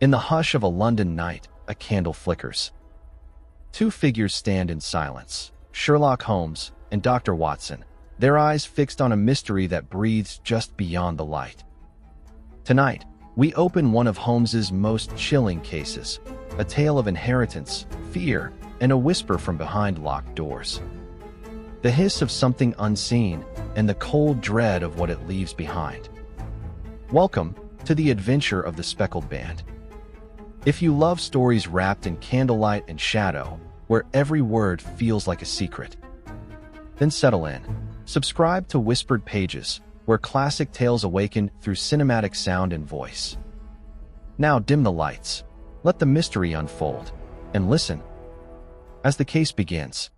In the hush of a London night, a candle flickers. Two figures stand in silence, Sherlock Holmes and Dr. Watson, their eyes fixed on a mystery that breathes just beyond the light. Tonight, we open one of Holmes's most chilling cases, a tale of inheritance, fear, and a whisper from behind locked doors. The hiss of something unseen and the cold dread of what it leaves behind. Welcome to the adventure of the Speckled Band. If you love stories wrapped in candlelight and shadow, where every word feels like a secret, then settle in. Subscribe to Whispered Pages, where classic tales awaken through cinematic sound and voice. Now dim the lights, let the mystery unfold, and listen as the case begins.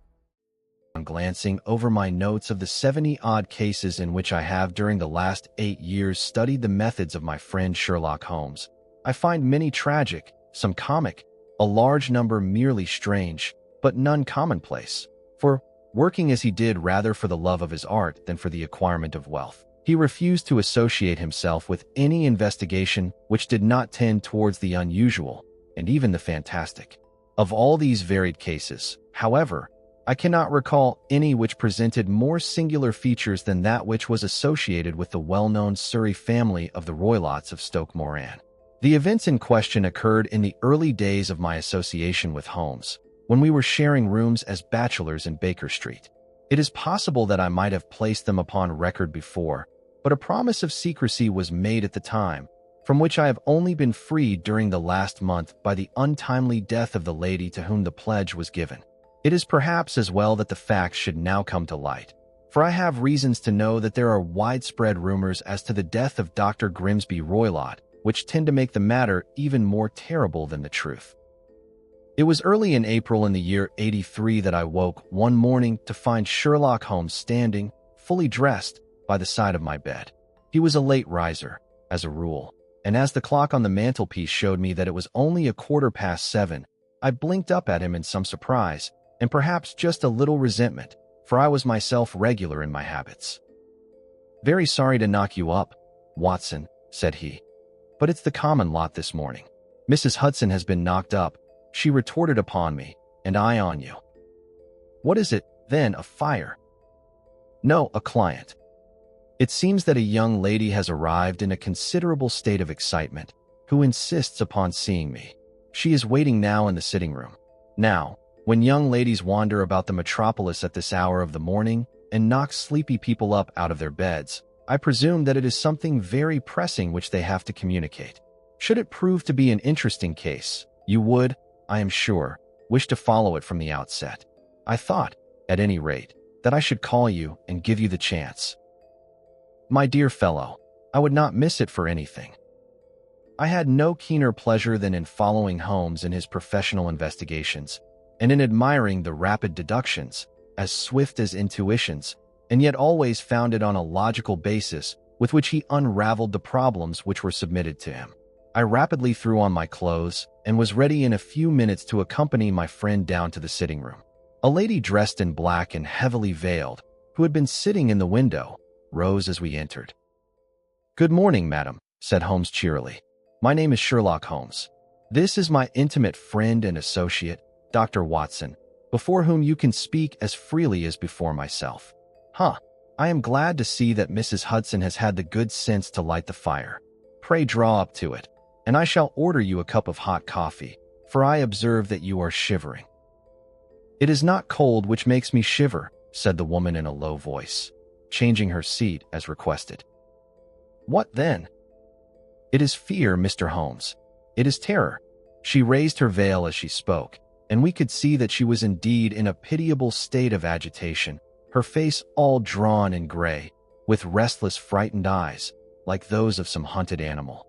I'm glancing over my notes of the 70-odd cases in which I have during the last 8 years studied the methods of my friend Sherlock Holmes. I find many tragic, some comic, a large number merely strange, but none commonplace. For, working as he did rather for the love of his art than for the acquirement of wealth, he refused to associate himself with any investigation which did not tend towards the unusual, and even the fantastic. Of all these varied cases, however, I cannot recall any which presented more singular features than that which was associated with the well-known Surrey family of the Roylotts of Stoke Moran. The events in question occurred in the early days of my association with Holmes, when we were sharing rooms as bachelors in Baker Street. It is possible that I might have placed them upon record before, but a promise of secrecy was made at the time, from which I have only been freed during the last month by the untimely death of the lady to whom the pledge was given. It is perhaps as well that the facts should now come to light, for I have reasons to know that there are widespread rumors as to the death of Dr. Grimsby Roylott, which tend to make the matter even more terrible than the truth. It was early in April in the year 83 that I woke one morning to find Sherlock Holmes standing, fully dressed, by the side of my bed. He was a late riser, as a rule, and as the clock on the mantelpiece showed me that it was only 7:15, I blinked up at him in some surprise, and perhaps just a little resentment, for I was myself regular in my habits. "Very sorry to knock you up, Watson," said he, "but it's the common lot this morning. Mrs. Hudson has been knocked up," she retorted upon me, "and I on you." "What is it, then, a fire?" "No, a client. It seems that a young lady has arrived in a considerable state of excitement, who insists upon seeing me. She is waiting now in the sitting room. Now, when young ladies wander about the metropolis at this hour of the morning and knock sleepy people up out of their beds, I presume that it is something very pressing which they have to communicate. Should it prove to be an interesting case, you would, I am sure, wish to follow it from the outset. I thought, at any rate, that I should call you and give you the chance." "My dear fellow, I would not miss it for anything." I had no keener pleasure than in following Holmes in his professional investigations, and in admiring the rapid deductions, as swift as intuitions, and yet always founded on a logical basis with which he unraveled the problems which were submitted to him. I rapidly threw on my clothes and was ready in a few minutes to accompany my friend down to the sitting room. A lady dressed in black and heavily veiled, who had been sitting in the window, rose as we entered. "Good morning, madam," said Holmes cheerily. "My name is Sherlock Holmes. This is my intimate friend and associate, Dr. Watson, before whom you can speak as freely as before myself." I am glad to see that Mrs. Hudson has had the good sense to light the fire. Pray draw up to it, and I shall order you a cup of hot coffee, for I observe that you are shivering." "It is not cold which makes me shiver," said the woman in a low voice, changing her seat as requested. "What then?" "It is fear, Mr. Holmes. It is terror." She raised her veil as she spoke, and we could see that she was indeed in a pitiable state of agitation, her face all drawn and gray, with restless, frightened eyes, like those of some hunted animal.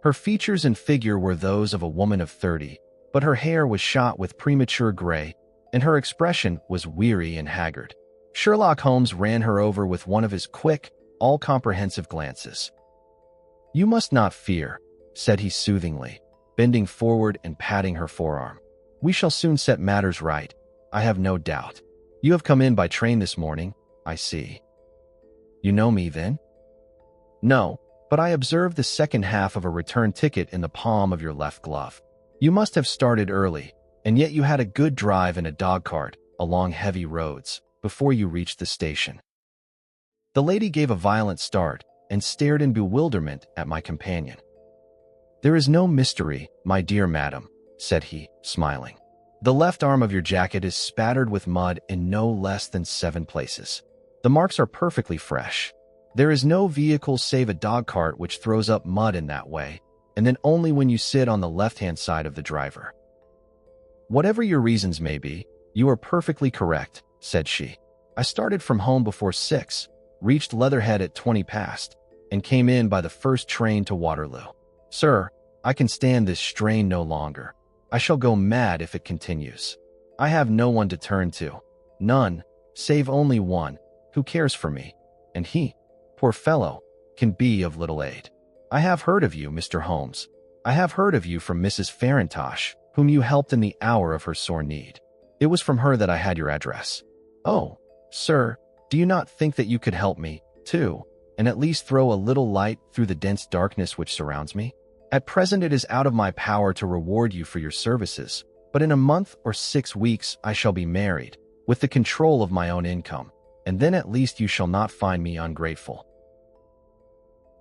Her features and figure were those of a woman of 30, but her hair was shot with premature gray, and her expression was weary and haggard. Sherlock Holmes ran her over with one of his quick, all-comprehensive glances. "You must not fear," said he soothingly, bending forward and patting her forearm. "We shall soon set matters right, I have no doubt. You have come in by train this morning, I see." "You know me, then?" "No, but I observed the second half of a return ticket in the palm of your left glove. You must have started early, and yet you had a good drive in a dogcart along heavy roads before you reached the station." The lady gave a violent start and stared in bewilderment at my companion. "There is no mystery, my dear madam," said he, smiling. "The left arm of your jacket is spattered with mud in no less than 7 places. The marks are perfectly fresh. There is no vehicle save a dogcart which throws up mud in that way, and then only when you sit on the left-hand side of the driver. Whatever your reasons may be, you are perfectly correct," said she. "I started from home before 6, reached Leatherhead at 20 past, and came in by the first train to Waterloo. Sir, I can stand this strain no longer. I shall go mad if it continues. I have no one to turn to. None, save only one, who cares for me, and he, poor fellow, can be of little aid. I have heard of you, Mr. Holmes. I have heard of you from Mrs. Farintosh, whom you helped in the hour of her sore need. It was from her that I had your address. Oh, sir, do you not think that you could help me, too, and at least throw a little light through the dense darkness which surrounds me? At present it is out of my power to reward you for your services, but in a month or 6 weeks I shall be married, with the control of my own income, and then at least you shall not find me ungrateful."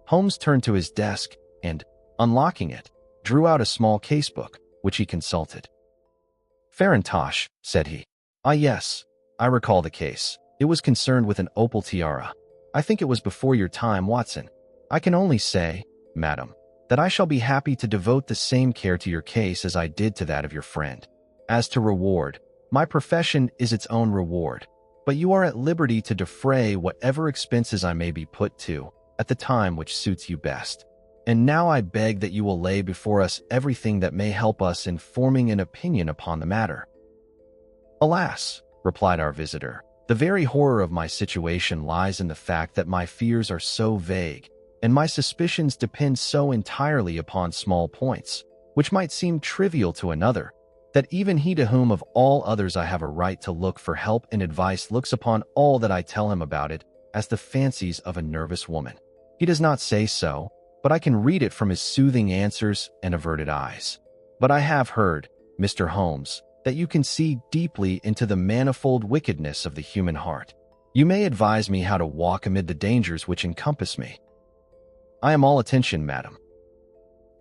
Holmes turned to his desk and, unlocking it, drew out a small casebook, which he consulted. "Farintosh," said he. "Ah, yes, I recall the case. It was concerned with an opal tiara. I think it was before your time, Watson. I can only say, madam, that I shall be happy to devote the same care to your case as I did to that of your friend. As to reward, my profession is its own reward, but you are at liberty to defray whatever expenses I may be put to at the time which suits you best. And now I beg that you will lay before us everything that may help us in forming an opinion upon the matter." "Alas," replied our visitor, "the very horror of my situation lies in the fact that my fears are so vague, and my suspicions depend so entirely upon small points, which might seem trivial to another, that even he to whom of all others I have a right to look for help and advice looks upon all that I tell him about it as the fancies of a nervous woman. He does not say so, but I can read it from his soothing answers and averted eyes. But I have heard, Mr. Holmes, that you can see deeply into the manifold wickedness of the human heart. You may advise me how to walk amid the dangers which encompass me." "I am all attention, madam."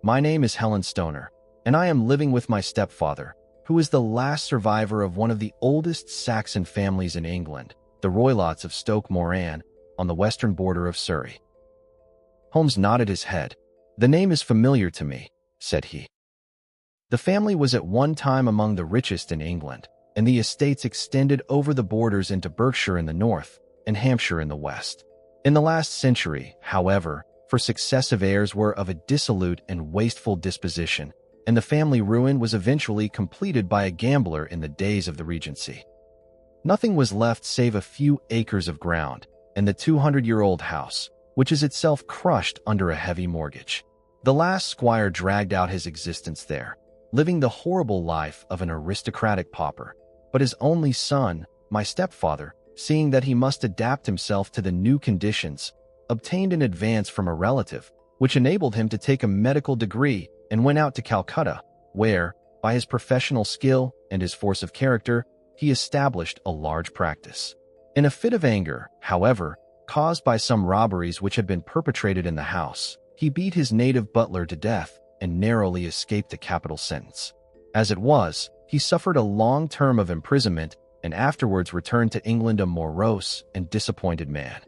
"My name is Helen Stoner, and I am living with my stepfather, who is the last survivor of one of the oldest Saxon families in England, the Roylotts of Stoke Moran, on the western border of Surrey." Holmes nodded his head. "The name is familiar to me," said he. "The family was at one time among the richest in England, and the estates extended over the borders into Berkshire in the north and Hampshire in the west. In the last century, however, for successive heirs were of a dissolute and wasteful disposition, and the family ruin was eventually completed by a gambler in the days of the Regency. Nothing was left save a few acres of ground and the 200-year-old house, which is itself crushed under a heavy mortgage. The last squire dragged out his existence there, living the horrible life of an aristocratic pauper, but his only son, my stepfather, seeing that he must adapt himself to the new conditions, obtained an advance from a relative, which enabled him to take a medical degree and went out to Calcutta, where, by his professional skill and his force of character, he established a large practice. In a fit of anger, however, caused by some robberies which had been perpetrated in the house, he beat his native butler to death and narrowly escaped a capital sentence. As it was, he suffered a long term of imprisonment and afterwards returned to England a morose and disappointed man.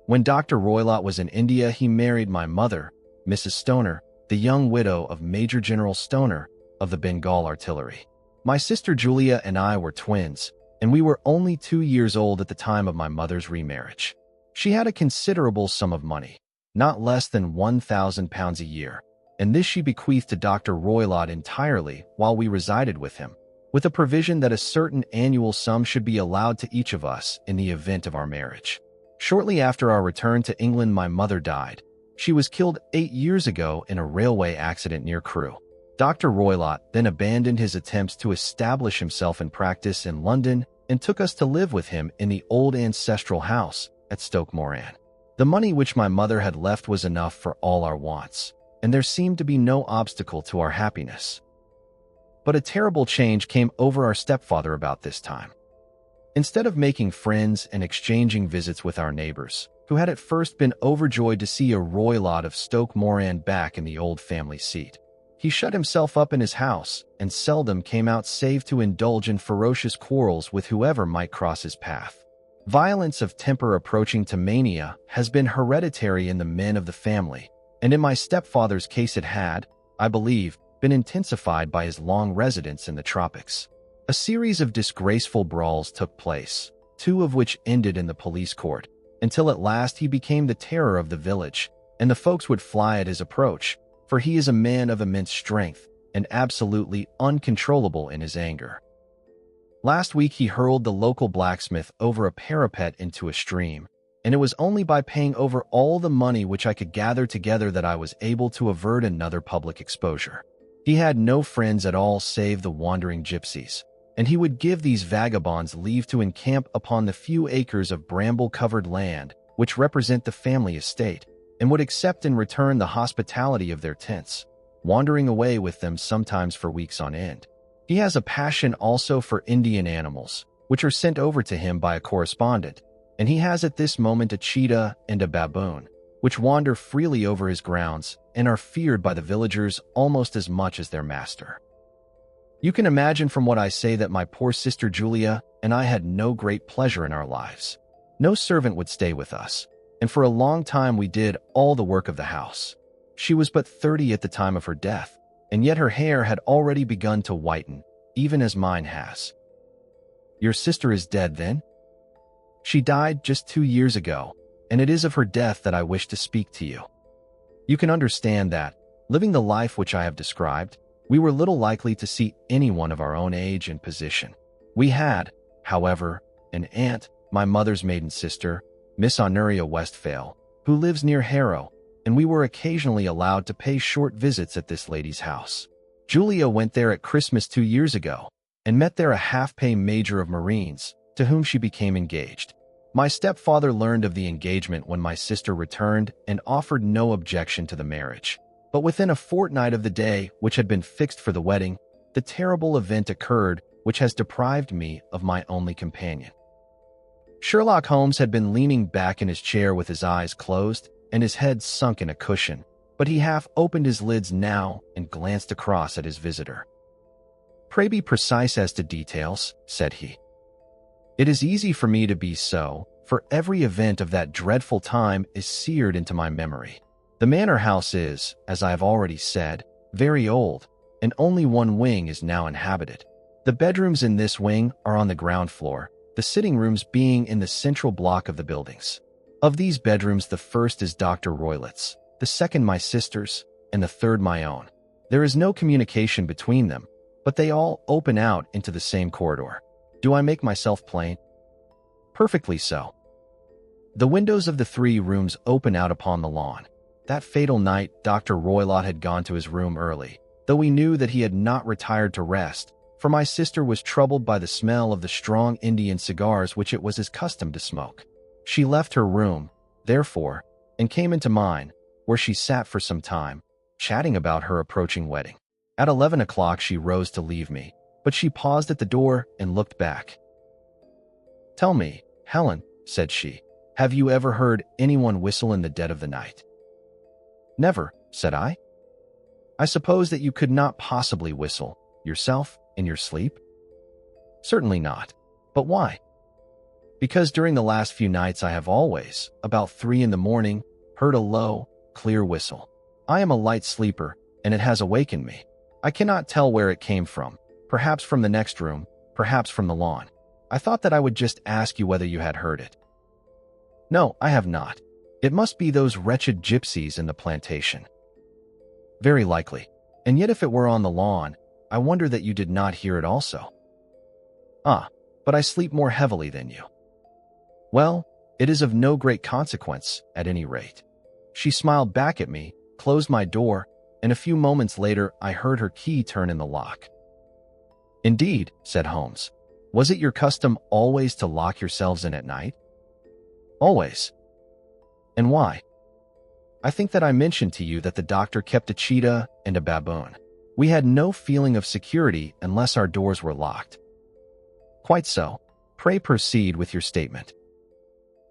When Dr. Roylott was in India, he married my mother, Mrs. Stoner, the young widow of Major General Stoner of the Bengal Artillery. My sister Julia and I were twins, and we were only 2 years old at the time of my mother's remarriage. She had a considerable sum of money, not less than £1,000 a year, and this she bequeathed to Dr. Roylott entirely while we resided with him, with a provision that a certain annual sum should be allowed to each of us in the event of our marriage. Shortly after our return to England, my mother died. She was killed 8 years ago in a railway accident near Crewe. Dr. Roylott then abandoned his attempts to establish himself in practice in London and took us to live with him in the old ancestral house at Stoke Moran. The money which my mother had left was enough for all our wants, and there seemed to be no obstacle to our happiness. But a terrible change came over our stepfather about this time. Instead of making friends and exchanging visits with our neighbors, who had at first been overjoyed to see a roylott of Stoke Moran back in the old family seat, he shut himself up in his house and seldom came out save to indulge in ferocious quarrels with whoever might cross his path. Violence of temper approaching to mania has been hereditary in the men of the family, and in my stepfather's case it had, I believe, been intensified by his long residence in the tropics. A series of disgraceful brawls took place, 2 of which ended in the police court, until at last he became the terror of the village, and the folks would fly at his approach, for he is a man of immense strength and absolutely uncontrollable in his anger. Last week he hurled the local blacksmith over a parapet into a stream, and it was only by paying over all the money which I could gather together that I was able to avert another public exposure. He had no friends at all save the wandering gypsies, and he would give these vagabonds leave to encamp upon the few acres of bramble-covered land which represent the family estate, and would accept in return the hospitality of their tents, wandering away with them sometimes for weeks on end. He has a passion also for Indian animals, which are sent over to him by a correspondent, and he has at this moment a cheetah and a baboon, which wander freely over his grounds and are feared by the villagers almost as much as their master. You can imagine from what I say that my poor sister Julia and I had no great pleasure in our lives. No servant would stay with us, and for a long time we did all the work of the house. She was but 30 at the time of her death, and yet her hair had already begun to whiten, even as mine has. Your sister is dead, then? She died just 2 years ago, and it is of her death that I wish to speak to you. You can understand that, living the life which I have described, we were little likely to see anyone of our own age and position. We had, however, an aunt, my mother's maiden sister, Miss Honoria Westphale, who lives near Harrow, and we were occasionally allowed to pay short visits at this lady's house. Julia went there at Christmas 2 years ago, and met there a half-pay major of Marines, to whom she became engaged. My stepfather learned of the engagement when my sister returned and offered no objection to the marriage. But within a fortnight of the day which had been fixed for the wedding, the terrible event occurred which has deprived me of my only companion. Sherlock Holmes had been leaning back in his chair with his eyes closed and his head sunk in a cushion, but he half opened his lids now and glanced across at his visitor. "Pray be precise as to details," said he. "It is easy for me to be so, for every event of that dreadful time is seared into my memory. The manor house is, as I have already said, very old, and only one wing is now inhabited. The bedrooms in this wing are on the ground floor, the sitting rooms being in the central block of the buildings. Of these bedrooms, the first is Dr. Roylett's, the second my sister's, and the third my own. There is no communication between them, but they all open out into the same corridor. Do I make myself plain?" "Perfectly so." The windows of the 3 rooms open out upon the lawn. That fatal night, Dr. Roylott had gone to his room early, though we knew that he had not retired to rest, for my sister was troubled by the smell of the strong Indian cigars which it was his custom to smoke. She left her room, therefore, and came into mine, where she sat for some time, chatting about her approaching wedding. At 11 o'clock she rose to leave me, but she paused at the door and looked back. "Tell me, Helen," said she, "have you ever heard anyone whistle in the dead of the night?" "Never," said I. "I suppose that you could not possibly whistle, yourself, in your sleep?" "Certainly not. But why?" "Because during the last few nights I have always, about 3 in the morning, heard a low, clear whistle. I am a light sleeper, and it has awakened me. I cannot tell where it came from, perhaps from the next room, perhaps from the lawn. I thought that I would just ask you whether you had heard it." "No, I have not. It must be those wretched gypsies in the plantation." "Very likely. And yet if it were on the lawn, I wonder that you did not hear it also." "Ah, but I sleep more heavily than you." "Well, it is of no great consequence, at any rate." She smiled back at me, closed my door, and a few moments later I heard her key turn in the lock. "Indeed," said Holmes. "Was it your custom always to lock yourselves in at night?" "Always." And why? I think that I mentioned to you that the doctor kept a cheetah and a baboon. We had no feeling of security unless our doors were locked. Quite so. Pray proceed with your statement.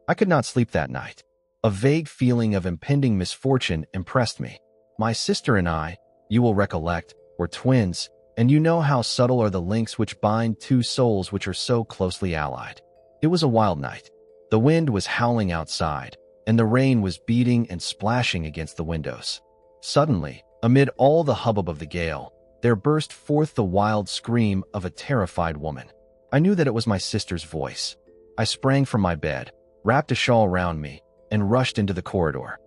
I could not sleep that night. A vague feeling of impending misfortune impressed me. My sister and I, you will recollect, were twins, and you know how subtle are the links which bind two souls which are so closely allied. It was a wild night. The wind was howling outside, and the rain was beating and splashing against the windows. Suddenly, amid all the hubbub of the gale, there burst forth the wild scream of a terrified woman. I knew that it was my sister's voice. I sprang from my bed, wrapped a shawl around me, and rushed into the corridor.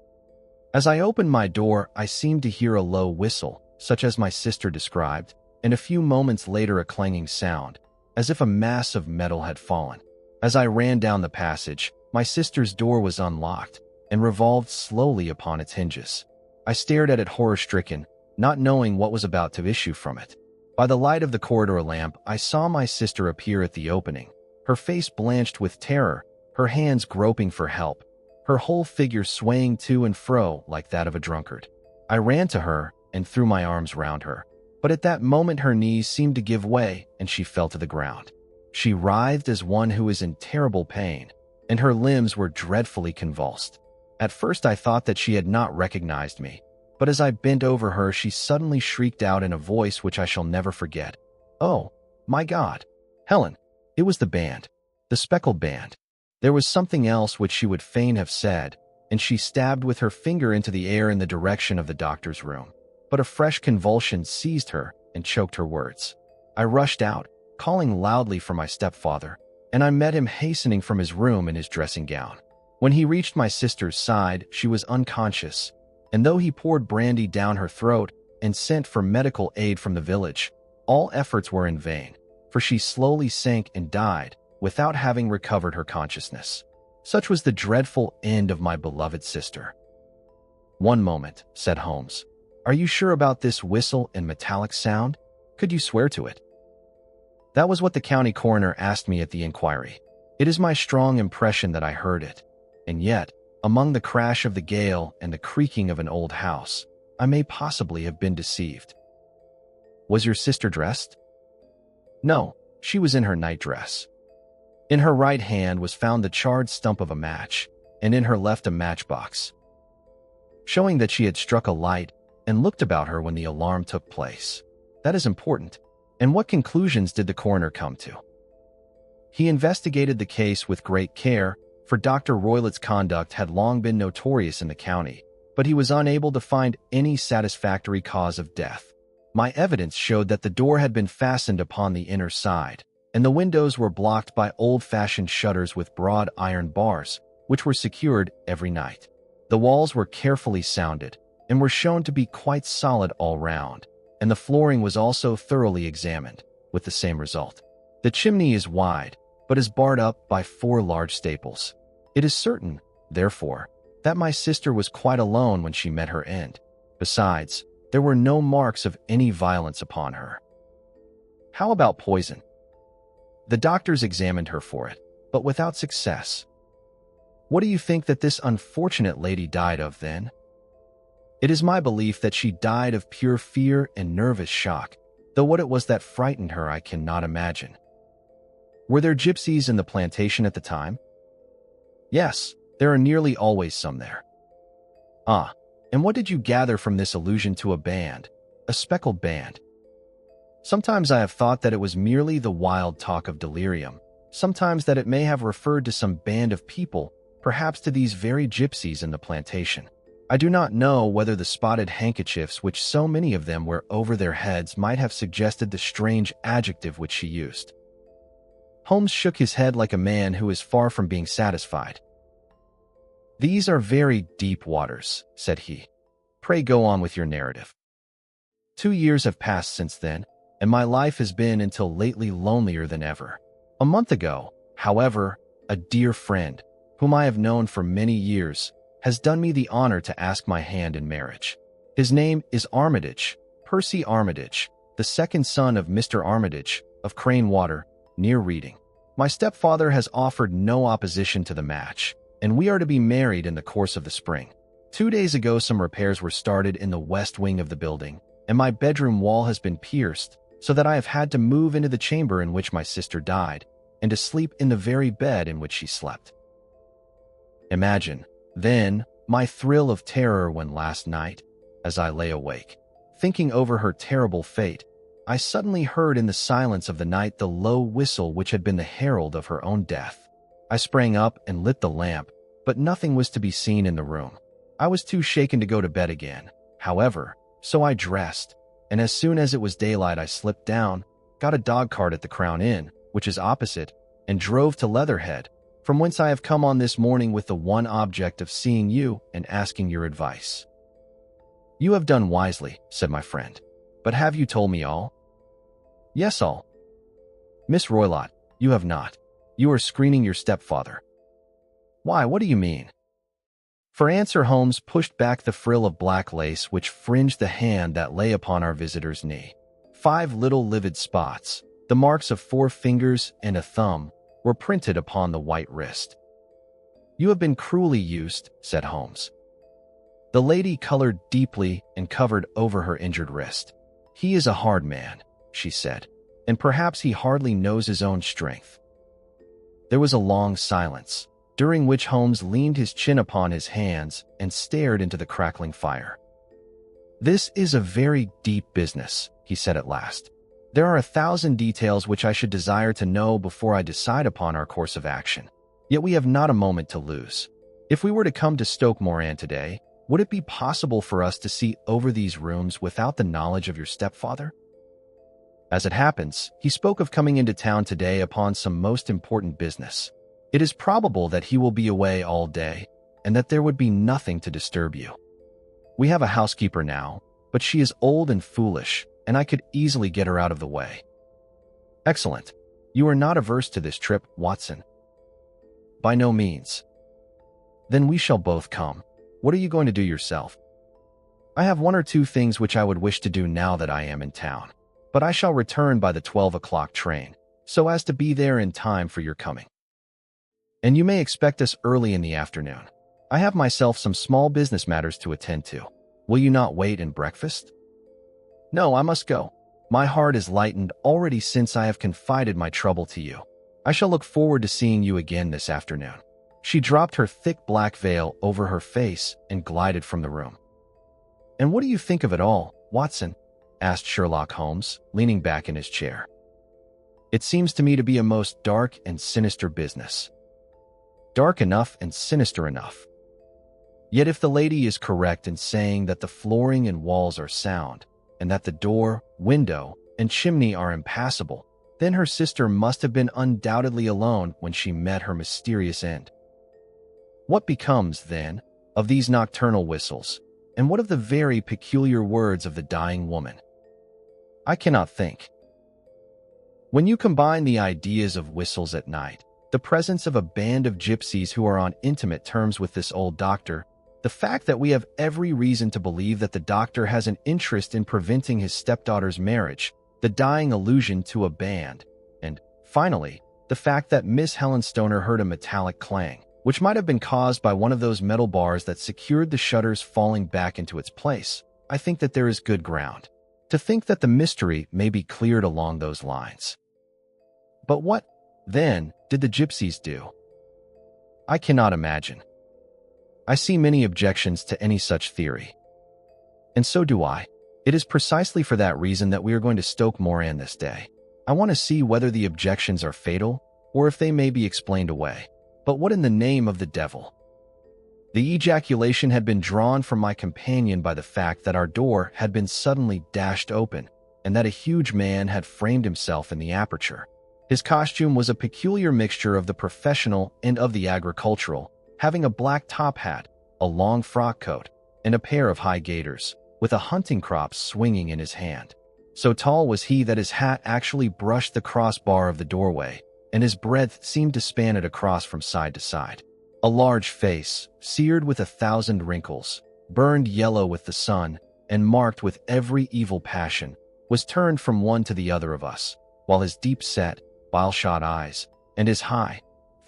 As I opened my door, I seemed to hear a low whistle, such as my sister described, and a few moments later a clanging sound, as if a mass of metal had fallen. As I ran down the passage, my sister's door was unlocked and revolved slowly upon its hinges. I stared at it horror-stricken, not knowing what was about to issue from it. By the light of the corridor lamp, I saw my sister appear at the opening, her face blanched with terror, her hands groping for help, her whole figure swaying to and fro like that of a drunkard. I ran to her and threw my arms round her, but at that moment her knees seemed to give way and she fell to the ground. She writhed as one who is in terrible pain, and her limbs were dreadfully convulsed. At first I thought that she had not recognized me, but as I bent over her she suddenly shrieked out in a voice which I shall never forget. "Oh, my God! Helen!" It was the band, the Speckled Band. There was something else which she would fain have said, and she stabbed with her finger into the air in the direction of the doctor's room. But a fresh convulsion seized her and choked her words. I rushed out, calling loudly for my stepfather, and I met him hastening from his room in his dressing gown. When he reached my sister's side, she was unconscious, and though he poured brandy down her throat and sent for medical aid from the village, all efforts were in vain, for she slowly sank and died without having recovered her consciousness. Such was the dreadful end of my beloved sister. "One moment," said Holmes. "Are you sure about this whistle and metallic sound? Could you swear to it?" That was what the county coroner asked me at the inquiry. It is my strong impression that I heard it, and yet, among the crash of the gale and the creaking of an old house, I may possibly have been deceived. Was your sister dressed? No, she was in her nightdress. In her right hand was found the charred stump of a match, and in her left a matchbox, showing that she had struck a light and looked about her when the alarm took place. That is important. And what conclusions did the coroner come to? He investigated the case with great care, for Dr. Roylett's conduct had long been notorious in the county, but he was unable to find any satisfactory cause of death. My evidence showed that the door had been fastened upon the inner side, and the windows were blocked by old-fashioned shutters with broad iron bars, which were secured every night. The walls were carefully sounded, and were shown to be quite solid all round, and the flooring was also thoroughly examined, with the same result. The chimney is wide, but is barred up by 4 large staples. It is certain, therefore, that my sister was quite alone when she met her end. Besides, there were no marks of any violence upon her. How about poison? The doctors examined her for it, but without success. What do you think that this unfortunate lady died of then? It is my belief that she died of pure fear and nervous shock, though what it was that frightened her I cannot imagine. Were there gypsies in the plantation at the time? Yes, there are nearly always some there. Ah, and what did you gather from this allusion to a band, a speckled band? Sometimes I have thought that it was merely the wild talk of delirium, sometimes that it may have referred to some band of people, perhaps to these very gypsies in the plantation. I do not know whether the spotted handkerchiefs which so many of them wear over their heads might have suggested the strange adjective which she used. Holmes shook his head like a man who is far from being satisfied. "These are very deep waters," said he. "Pray go on with your narrative." 2 years have passed since then, and my life has been until lately lonelier than ever. A month ago, however, a dear friend, whom I have known for many years, has done me the honor to ask my hand in marriage. His name is Armitage, Percy Armitage, the second son of Mr. Armitage, of Crane Water, near Reading. My stepfather has offered no opposition to the match, and we are to be married in the course of the spring. 2 days ago, some repairs were started in the west wing of the building, and my bedroom wall has been pierced, so that I have had to move into the chamber in which my sister died, and to sleep in the very bed in which she slept. Imagine, then, my thrill of terror when last night, as I lay awake, thinking over her terrible fate, I suddenly heard in the silence of the night the low whistle which had been the herald of her own death. I sprang up and lit the lamp, but nothing was to be seen in the room. I was too shaken to go to bed again, however, so I dressed, and as soon as it was daylight I slipped down, got a dog-cart at the Crown Inn, which is opposite, and drove to Leatherhead, from whence I have come on this morning with the one object of seeing you and asking your advice. You have done wisely, said my friend. But have you told me all? Yes, all. Miss Roylott, you have not. You are screening your stepfather. Why, what do you mean? For answer, Holmes pushed back the frill of black lace which fringed the hand that lay upon our visitor's knee. 5 little livid spots, the marks of 4 fingers and a thumb, were printed upon the white wrist. You have been cruelly used, said Holmes. The lady colored deeply and covered over her injured wrist. He is a hard man, she said, and perhaps he hardly knows his own strength. There was a long silence, during which Holmes leaned his chin upon his hands and stared into the crackling fire. This is a very deep business, he said at last. There are 1,000 details which I should desire to know before I decide upon our course of action. Yet we have not a moment to lose. If we were to come to Stoke Moran today, would it be possible for us to see over these rooms without the knowledge of your stepfather? As it happens, he spoke of coming into town today upon some most important business. It is probable that he will be away all day, and that there would be nothing to disturb you. We have a housekeeper now, but she is old and foolish, and I could easily get her out of the way. Excellent. You are not averse to this trip, Watson? By no means. Then we shall both come. What are you going to do yourself? I have 1 or 2 things which I would wish to do now that I am in town, but I shall return by the 12 o'clock train, so as to be there in time for your coming. And you may expect us early in the afternoon. I have myself some small business matters to attend to. Will you not wait and breakfast? No, I must go. My heart is lightened already since I have confided my trouble to you. I shall look forward to seeing you again this afternoon. She dropped her thick black veil over her face and glided from the room. And what do you think of it all, Watson? Asked Sherlock Holmes, leaning back in his chair. It seems to me to be a most dark and sinister business. Dark enough and sinister enough. Yet if the lady is correct in saying that the flooring and walls are sound, and that the door, window, and chimney are impassable, then her sister must have been undoubtedly alone when she met her mysterious end. What becomes, then, of these nocturnal whistles, and what of the very peculiar words of the dying woman? I cannot think. When you combine the ideas of whistles at night, the presence of a band of gypsies who are on intimate terms with this old doctor, the fact that we have every reason to believe that the doctor has an interest in preventing his stepdaughter's marriage, the dying allusion to a band, and, finally, the fact that Miss Helen Stoner heard a metallic clang, which might have been caused by one of those metal bars that secured the shutters falling back into its place, I think that there is good ground to think that the mystery may be cleared along those lines. But what, then, did the gypsies do? I cannot imagine. I see many objections to any such theory. And so do I. It is precisely for that reason that we are going to Stoke Moran this day. I want to see whether the objections are fatal, or if they may be explained away. But what in the name of the devil? The ejaculation had been drawn from my companion by the fact that our door had been suddenly dashed open, and that a huge man had framed himself in the aperture. His costume was a peculiar mixture of the professional and of the agricultural, having a black top hat, a long frock coat, and a pair of high gaiters, with a hunting crop swinging in his hand. So tall was he that his hat actually brushed the crossbar of the doorway, and his breadth seemed to span it across from side to side. A large face, seared with 1,000 wrinkles, burned yellow with the sun, and marked with every evil passion, was turned from one to the other of us, while his deep-set, bile-shot eyes, and his high,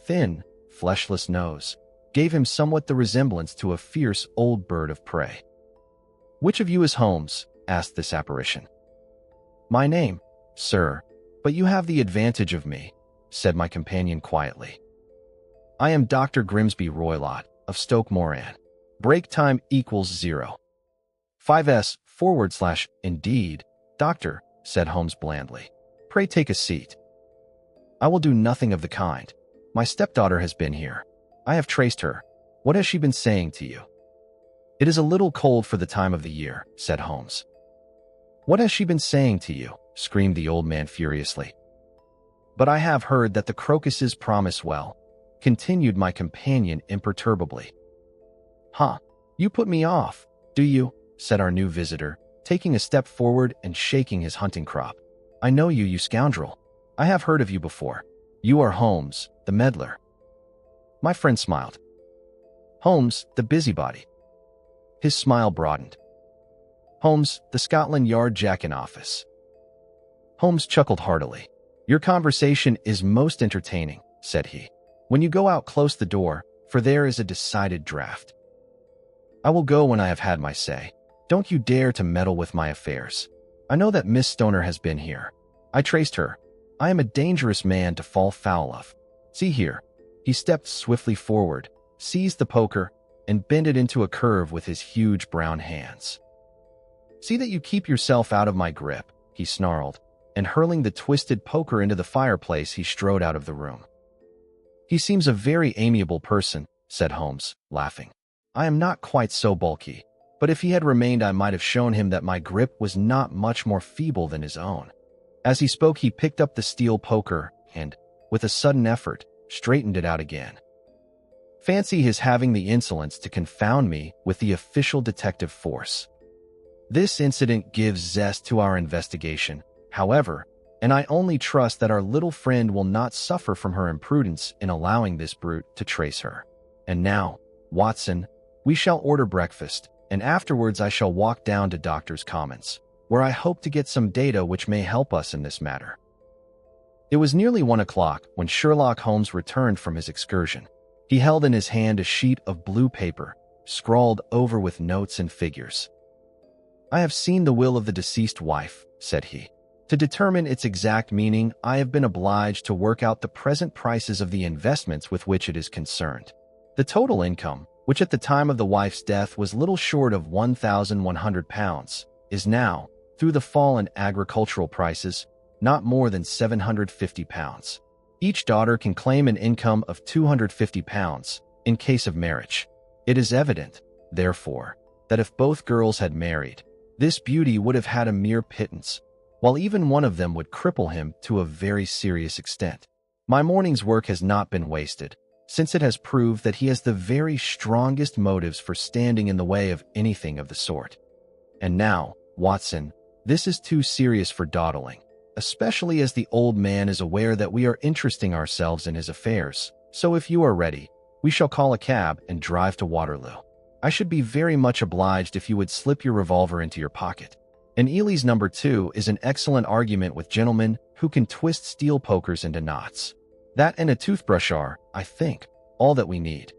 thin, fleshless nose, gave him somewhat the resemblance to a fierce old bird of prey. "Which of you is Holmes?" asked this apparition. "My name, sir, but you have the advantage of me," said my companion quietly. "I am Dr. Grimsby Roylott of Stoke Moran. Break time equals 0. 5s/ Indeed, doctor," said Holmes blandly. "Pray take a seat." "I will do nothing of the kind. My stepdaughter has been here. I have traced her. What has she been saying to you?" "It is a little cold for the time of the year," said Holmes. "What has she been saying to you?" screamed the old man furiously. "But I have heard that the crocuses promise well," continued my companion imperturbably. "Huh, you put me off, do you?" said our new visitor, taking a step forward and shaking his hunting crop. "I know you, you scoundrel. I have heard of you before. You are Holmes, the meddler." My friend smiled. "Holmes, the busybody." His smile broadened. "Holmes, the Scotland Yard jack-in-office." Holmes chuckled heartily. "Your conversation is most entertaining," said he. "When you go out, close the door, for there is a decided draught." "I will go when I have had my say. Don't you dare to meddle with my affairs. I know that Miss Stoner has been here. I traced her. I am a dangerous man to fall foul of. See here." He stepped swiftly forward, seized the poker, and bent it into a curve with his huge brown hands. "See that you keep yourself out of my grip," he snarled, and hurling the twisted poker into the fireplace, he strode out of the room. "He seems a very amiable person," said Holmes, laughing. "I am not quite so bulky, but if he had remained, I might have shown him that my grip was not much more feeble than his own." As he spoke, he picked up the steel poker and, with a sudden effort, straightened it out again. Fancy his having the insolence to confound me with the official detective force. This incident gives zest to our investigation, however, and I only trust that our little friend will not suffer from her imprudence in allowing this brute to trace her. And now, Watson, we shall order breakfast, and afterwards I shall walk down to Doctor's Commons, where I hope to get some data which may help us in this matter. It was nearly 1 o'clock when Sherlock Holmes returned from his excursion. He held in his hand a sheet of blue paper, scrawled over with notes and figures. "I have seen the will of the deceased wife," said he. "To determine its exact meaning, I have been obliged to work out the present prices of the investments with which it is concerned. The total income, which at the time of the wife's death was little short of £1,100, is now, through the fall in agricultural prices, not more than £750. Each daughter can claim an income of £250 in case of marriage. It is evident, therefore, that if both girls had married, this beauty would have had a mere pittance, while even one of them would cripple him to a very serious extent. My morning's work has not been wasted, since it has proved that he has the very strongest motives for standing in the way of anything of the sort. And now, Watson, this is too serious for dawdling, especially as the old man is aware that we are interesting ourselves in his affairs. So if you are ready, we shall call a cab and drive to Waterloo. I should be very much obliged if you would slip your revolver into your pocket. And Ely's number 2 is an excellent argument with gentlemen who can twist steel pokers into knots. That and a toothbrush are, I think, all that we need."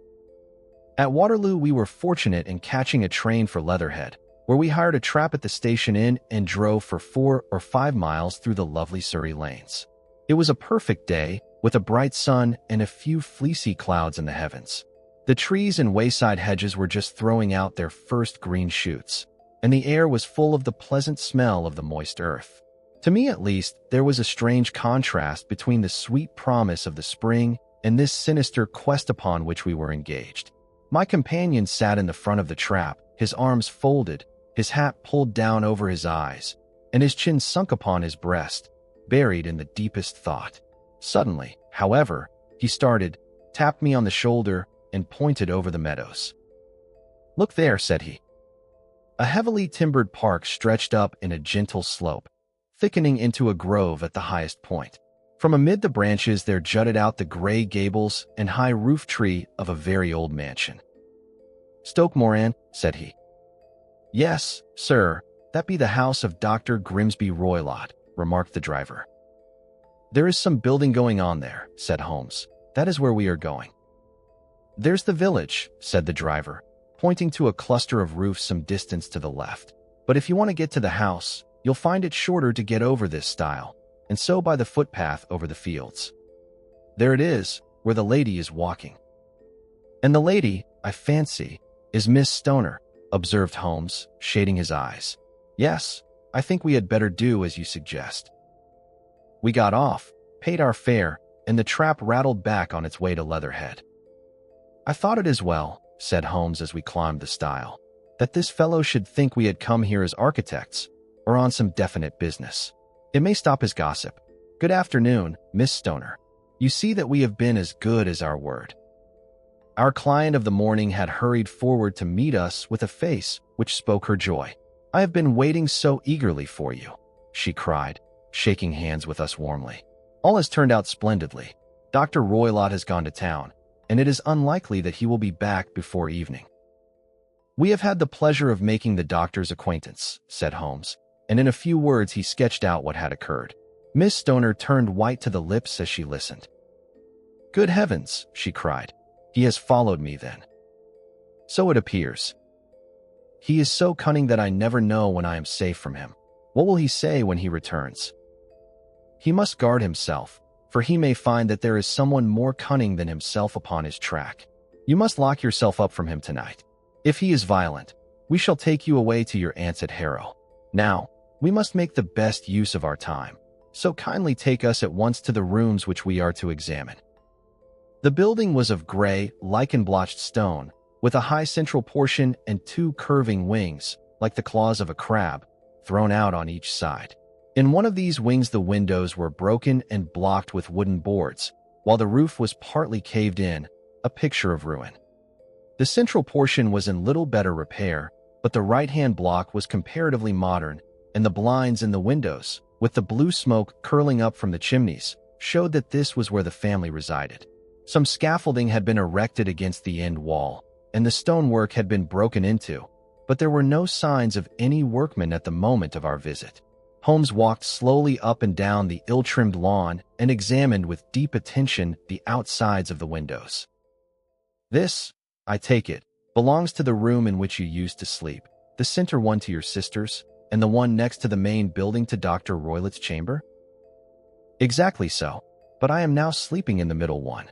At Waterloo, we were fortunate in catching a train for Leatherhead, where we hired a trap at the station inn and drove for 4 or 5 miles through the lovely Surrey lanes. It was a perfect day, with a bright sun and a few fleecy clouds in the heavens. The trees and wayside hedges were just throwing out their first green shoots, and the air was full of the pleasant smell of the moist earth. To me, at least, there was a strange contrast between the sweet promise of the spring and this sinister quest upon which we were engaged. My companion sat in the front of the trap, his arms folded, his hat pulled down over his eyes, and his chin sunk upon his breast, buried in the deepest thought. Suddenly, however, he started, tapped me on the shoulder, and pointed over the meadows. "Look there," said he. A heavily timbered park stretched up in a gentle slope, thickening into a grove at the highest point. From amid the branches there jutted out the gray gables and high roof tree of a very old mansion. "Stoke Moran," said he. "Yes, sir, that be the house of Dr. Grimsby Roylott," remarked the driver. "There is some building going on there," said Holmes. "That is where we are going." "There's the village," said the driver, pointing to a cluster of roofs some distance to the left. "But if you want to get to the house, you'll find it shorter to get over this stile, and so by the footpath over the fields. There it is, where the lady is walking." "And the lady, I fancy, is Miss Stoner," observed Holmes, shading his eyes. "Yes, I think we had better do as you suggest." We got off, paid our fare, and the trap rattled back on its way to Leatherhead. "I thought it as well," said Holmes as we climbed the stile, "that this fellow should think we had come here as architects, or on some definite business. It may stop his gossip. Good afternoon, Miss Stoner. You see that we have been as good as our word." Our client of the morning had hurried forward to meet us with a face which spoke her joy. "I have been waiting so eagerly for you," she cried, shaking hands with us warmly. "All has turned out splendidly. Dr. Roylott has gone to town, and it is unlikely that he will be back before evening." "We have had the pleasure of making the doctor's acquaintance," said Holmes, and in a few words he sketched out what had occurred. Miss Stoner turned white to the lips as she listened. "Good heavens," she cried. "He has followed me, then." "So it appears. He is so cunning that I never know when I am safe from him. What will he say when he returns? He must guard himself, for he may find that there is someone more cunning than himself upon his track. You must lock yourself up from him tonight. If he is violent, we shall take you away to your aunt's at Harrow. Now, we must make the best use of our time, so kindly take us at once to the rooms which we are to examine." The building was of gray, lichen-blotched stone, with a high central portion and two curving wings, like the claws of a crab, thrown out on each side. In one of these wings the windows were broken and blocked with wooden boards, while the roof was partly caved in, a picture of ruin. The central portion was in little better repair, but the right-hand block was comparatively modern, and the blinds in the windows, with the blue smoke curling up from the chimneys, showed that this was where the family resided. Some scaffolding had been erected against the end wall, and the stonework had been broken into, but there were no signs of any workmen at the moment of our visit. Holmes walked slowly up and down the ill-trimmed lawn and examined with deep attention the outsides of the windows. "This, I take it, belongs to the room in which you used to sleep, the center one to your sister's, and the one next to the main building to Dr. Roylott's chamber?" "Exactly so, but I am now sleeping in the middle one.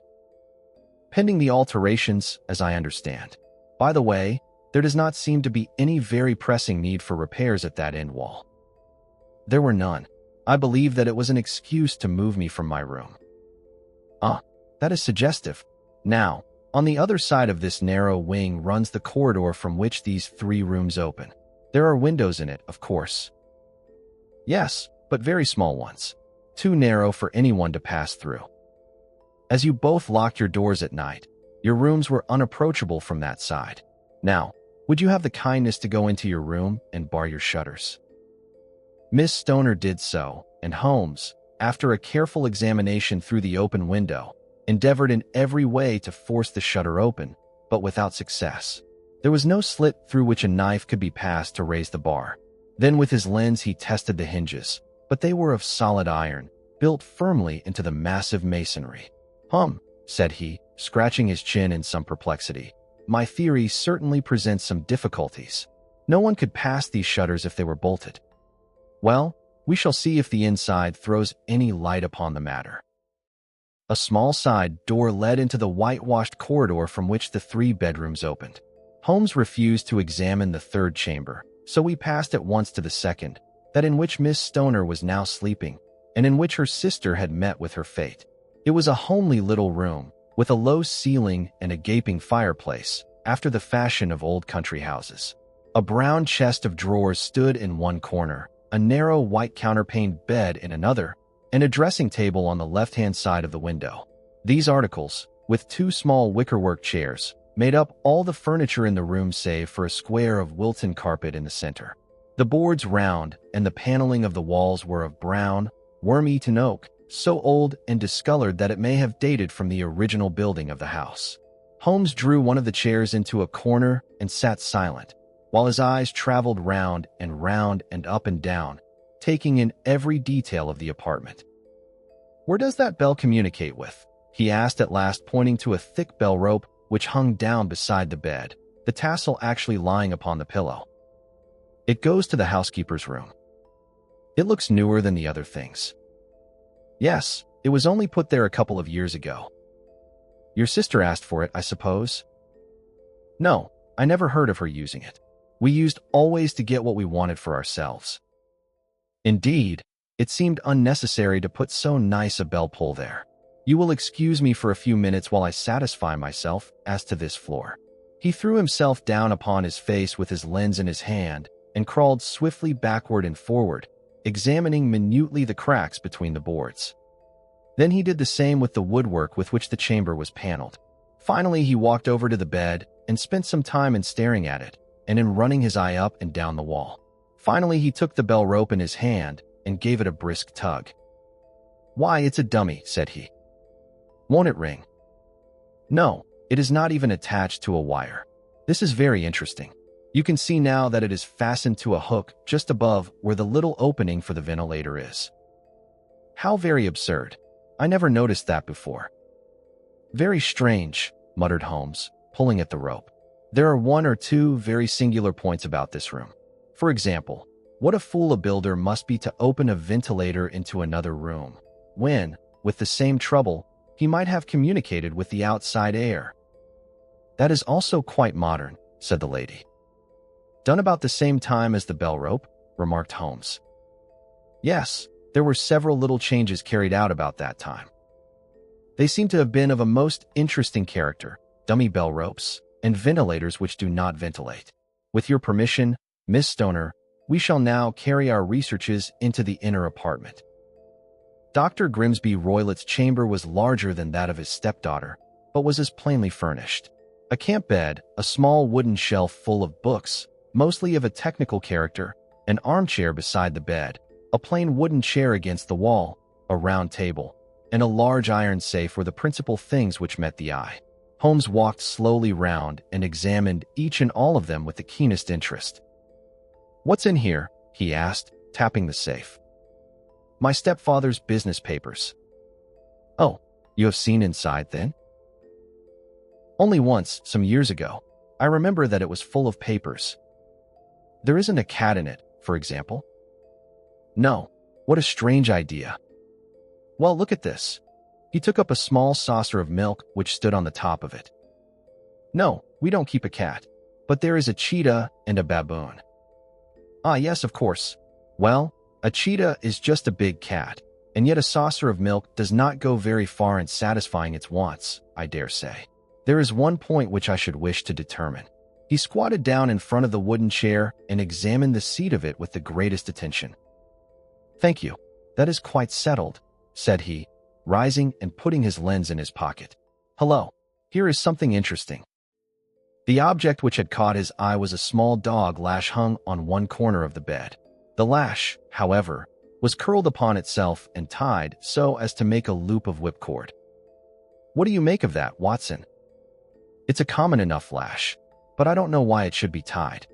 Pending the alterations, as I understand. By the way, there does not seem to be any very pressing need for repairs at that end wall." "There were none. I believe that it was an excuse to move me from my room." "Ah, that is suggestive. Now, on the other side of this narrow wing runs the corridor from which these three rooms open. There are windows in it, of course." "Yes, but very small ones, too narrow for anyone to pass through. As you both locked your doors at night, your rooms were unapproachable from that side. Now, would you have the kindness to go into your room and bar your shutters?" Miss Stoner did so, and Holmes, after a careful examination through the open window, endeavored in every way to force the shutter open, but without success. There was no slit through which a knife could be passed to raise the bar. Then with his lens he tested the hinges, but they were of solid iron, built firmly into the massive masonry. Said he, scratching his chin in some perplexity. "My theory certainly presents some difficulties. No one could pass these shutters if they were bolted. Well, we shall see if the inside throws any light upon the matter." A small side door led into the whitewashed corridor from which the three bedrooms opened. Holmes refused to examine the third chamber, so we passed at once to the second, that in which Miss Stoner was now sleeping, and in which her sister had met with her fate. It was a homely little room, with a low ceiling and a gaping fireplace, after the fashion of old country houses. A brown chest of drawers stood in one corner, a narrow white counterpaned bed in another, and a dressing table on the left-hand side of the window. These articles, with two small wickerwork chairs, made up all the furniture in the room save for a square of Wilton carpet in the center. The boards round, and the paneling of the walls were of brown, worm-eaten oak, so old and discolored that it may have dated from the original building of the house. Holmes drew one of the chairs into a corner and sat silent, while his eyes traveled round and up and down, taking in every detail of the apartment. "Where does that bell communicate with?" he asked at last, pointing to a thick bell rope which hung down beside the bed, the tassel actually lying upon the pillow. It goes to the housekeeper's room. It looks newer than the other things. Yes, it was only put there a couple of years ago. Your sister asked for it, I suppose? No, I never heard of her using it. We used always to get what we wanted for ourselves. Indeed, it seemed unnecessary to put so nice a bell pull there. You will excuse me for a few minutes while I satisfy myself as to this floor. He threw himself down upon his face with his lens in his hand and crawled swiftly backward and forward, examining minutely the cracks between the boards. Then he did the same with the woodwork with which the chamber was paneled. Finally, he walked over to the bed and spent some time in staring at it and in running his eye up and down the wall. Finally, he took the bell rope in his hand and gave it a brisk tug. "Why, it's a dummy," said he. "Won't it ring?" "No, it is not even attached to a wire. This is very interesting. You can see now that it is fastened to a hook just above where the little opening for the ventilator is." "How very absurd. I never noticed that before." "Very strange," muttered Holmes, pulling at the rope. "There are one or two very singular points about this room. For example, what a fool a builder must be to open a ventilator into another room, when, with the same trouble, he might have communicated with the outside air." "That is also quite modern," said the lady. "Done about the same time as the bell rope," remarked Holmes. "Yes, there were several little changes carried out about that time. They seem to have been of a most interesting character, dummy bell ropes, and ventilators which do not ventilate. With your permission, Miss Stoner, we shall now carry our researches into the inner apartment." Dr. Grimsby Roylett's chamber was larger than that of his stepdaughter, but was as plainly furnished. A camp bed, a small wooden shelf full of books, mostly of a technical character, an armchair beside the bed, a plain wooden chair against the wall, a round table, and a large iron safe were the principal things which met the eye. Holmes walked slowly round and examined each and all of them with the keenest interest. "What's in here?" he asked, tapping the safe. "My stepfather's business papers." "Oh, you have seen inside, then?" "Only once, some years ago. I remember that it was full of papers." "There isn't a cat in it, for example?" "No. What a strange idea." "Well, look at this." He took up a small saucer of milk which stood on the top of it. "No, we don't keep a cat, but there is a cheetah and a baboon." "Ah, yes, of course. Well, a cheetah is just a big cat, and yet a saucer of milk does not go very far in satisfying its wants, I dare say. There is one point which I should wish to determine." He squatted down in front of the wooden chair and examined the seat of it with the greatest attention. "Thank you. That is quite settled," said he, rising and putting his lens in his pocket. "Hello, here is something interesting." The object which had caught his eye was a small dog lash hung on one corner of the bed. The lash, however, was curled upon itself and tied so as to make a loop of whipcord. "What do you make of that, Watson?" "It's a common enough lash, but I don't know why it should be tied."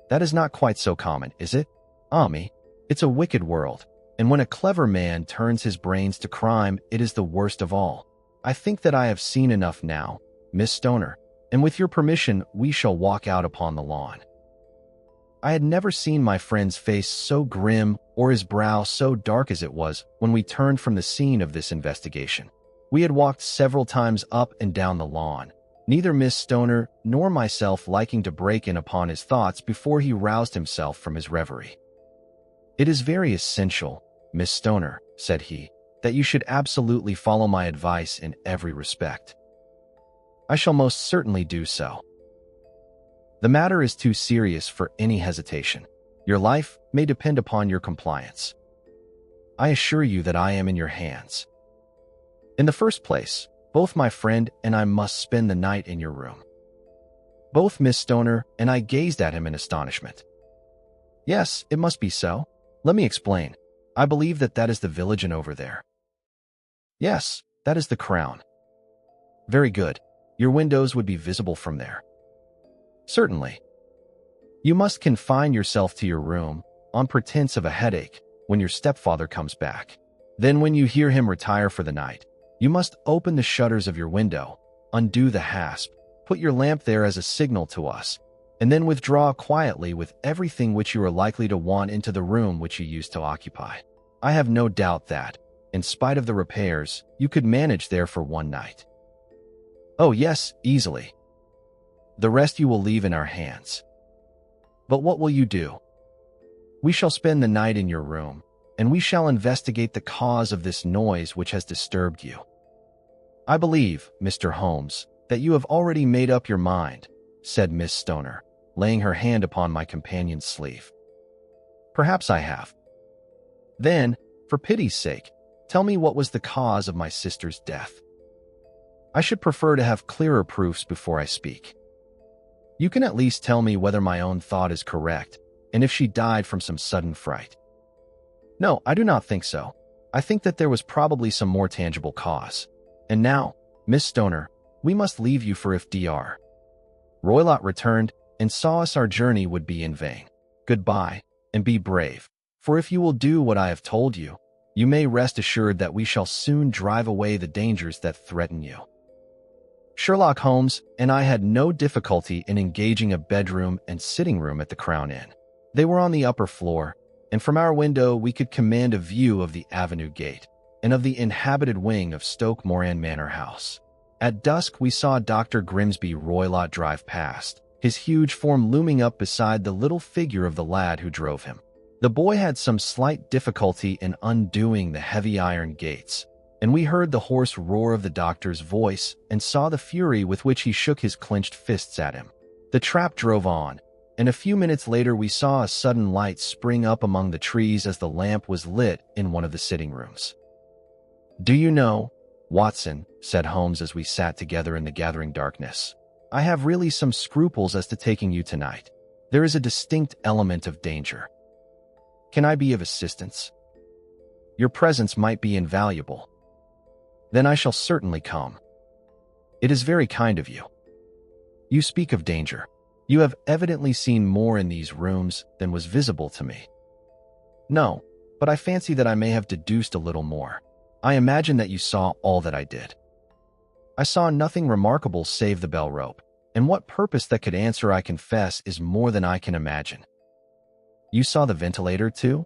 "That is not quite so common, is it? Ah me, it's a wicked world, and when a clever man turns his brains to crime, it is the worst of all. I think that I have seen enough now, Miss Stoner, and with your permission we shall walk out upon the lawn." I had never seen my friend's face so grim or his brow so dark as it was when we turned from the scene of this investigation. We had walked several times up and down the lawn, neither Miss Stoner nor myself liking to break in upon his thoughts before he roused himself from his reverie. "It is very essential, Miss Stoner," said he, "that you should absolutely follow my advice in every respect." "I shall most certainly do so." "The matter is too serious for any hesitation. Your life may depend upon your compliance. I assure you that I am in your hands. In the first place, both my friend and I must spend the night in your room." Both Miss Stoner and I gazed at him in astonishment. "Yes, it must be so. Let me explain. I believe that is the village inn over there." "Yes, that is the Crown." "Very good. Your windows would be visible from there." "Certainly." "You must confine yourself to your room, on pretense of a headache, when your stepfather comes back. Then when you hear him retire for the night, you must open the shutters of your window, undo the hasp, put your lamp there as a signal to us, and then withdraw quietly with everything which you are likely to want into the room which you used to occupy. I have no doubt that, in spite of the repairs, you could manage there for one night. Oh yes, easily. The rest you will leave in our hands. But what will you do? We shall spend the night in your room, and we shall investigate the cause of this noise which has disturbed you. I believe, Mr. Holmes, that you have already made up your mind, said Miss Stoner, laying her hand upon my companion's sleeve. Perhaps I have. Then, for pity's sake, tell me what was the cause of my sister's death. I should prefer to have clearer proofs before I speak. You can at least tell me whether my own thought is correct, and if she died from some sudden fright. No, I do not think so. I think that there was probably some more tangible cause. And now, Miss Stoner, we must leave you, for if Dr. Roylott returned and saw us, our journey would be in vain. Goodbye, and be brave, for if you will do what I have told you, you may rest assured that we shall soon drive away the dangers that threaten you. Sherlock Holmes and I had no difficulty in engaging a bedroom and sitting room at the Crown Inn. They were on the upper floor, and from our window we could command a view of the Avenue Gate and of the inhabited wing of Stoke Moran Manor House. At dusk we saw Dr. Grimsby Roylott drive past, his huge form looming up beside the little figure of the lad who drove him. The boy had some slight difficulty in undoing the heavy iron gates, and we heard the hoarse roar of the doctor's voice and saw the fury with which he shook his clenched fists at him. The trap drove on, and a few minutes later we saw a sudden light spring up among the trees as the lamp was lit in one of the sitting rooms. "Do you know, Watson," said Holmes as we sat together in the gathering darkness, "I have really some scruples as to taking you tonight. There is a distinct element of danger. Can I be of assistance? Your presence might be invaluable. Then I shall certainly come. It is very kind of you. You speak of danger. You have evidently seen more in these rooms than was visible to me." "No, but I fancy that I may have deduced a little more. I imagine that you saw all that I did." "I saw nothing remarkable save the bell rope, and what purpose that could answer, I confess, is more than I can imagine." "You saw the ventilator too?"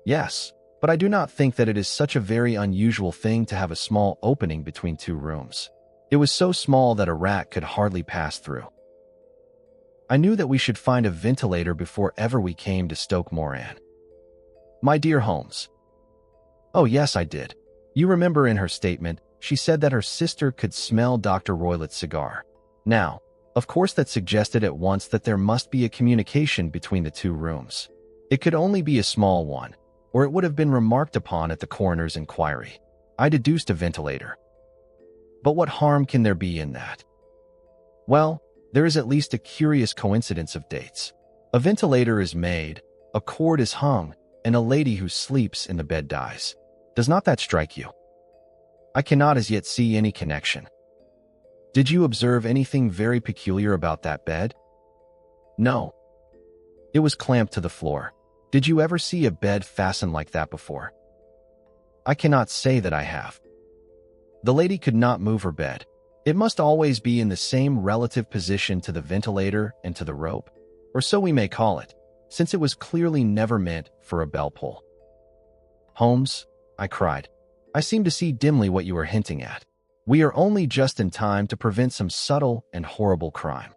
"Yes, but I do not think that it is such a very unusual thing to have a small opening between two rooms. It was so small that a rat could hardly pass through. I knew that we should find a ventilator before ever we came to Stoke Moran." "My dear Holmes." "Oh yes, I did. You remember in her statement, she said that her sister could smell Dr. Roylott's cigar. Now, of course that suggested at once that there must be a communication between the two rooms. It could only be a small one, or it would have been remarked upon at the coroner's inquiry. I deduced a ventilator. But what harm can there be in that? Well, there is at least a curious coincidence of dates. A ventilator is made, a cord is hung, and a lady who sleeps in the bed dies. Does not that strike you?" "I cannot as yet see any connection." "Did you observe anything very peculiar about that bed?" "No. It was clamped to the floor. Did you ever see a bed fastened like that before?" "I cannot say that I have." "The lady could not move her bed. It must always be in the same relative position to the ventilator and to the rope, or so we may call it, since it was clearly never meant for a bell pull." "Holmes," I cried, "I seem to see dimly what you are hinting at. We are only just in time to prevent some subtle and horrible crime."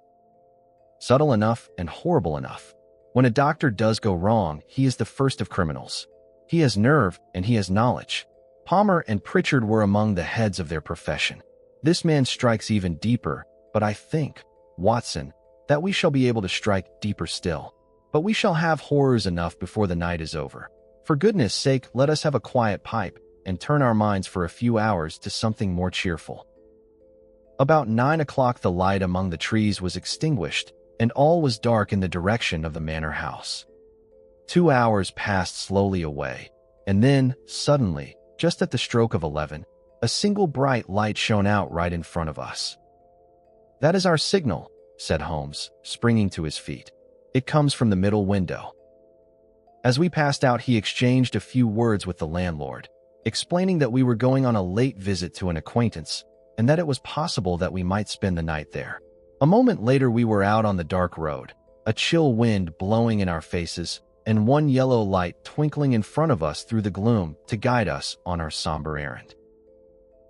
"Subtle enough and horrible enough. When a doctor does go wrong, he is the first of criminals. He has nerve and he has knowledge. Palmer and Pritchard were among the heads of their profession. This man strikes even deeper, but I think, Watson, that we shall be able to strike deeper still. But we shall have horrors enough before the night is over. For goodness sake, let us have a quiet pipe and turn our minds for a few hours to something more cheerful." About 9 o'clock the light among the trees was extinguished, and all was dark in the direction of the manor house. 2 hours passed slowly away, and then, suddenly, just at the stroke of 11, a single bright light shone out right in front of us. "That is our signal," said Holmes, springing to his feet. "It comes from the middle window." As we passed out, he exchanged a few words with the landlord, explaining that we were going on a late visit to an acquaintance, and that it was possible that we might spend the night there. A moment later, we were out on the dark road, a chill wind blowing in our faces, and one yellow light twinkling in front of us through the gloom to guide us on our somber errand.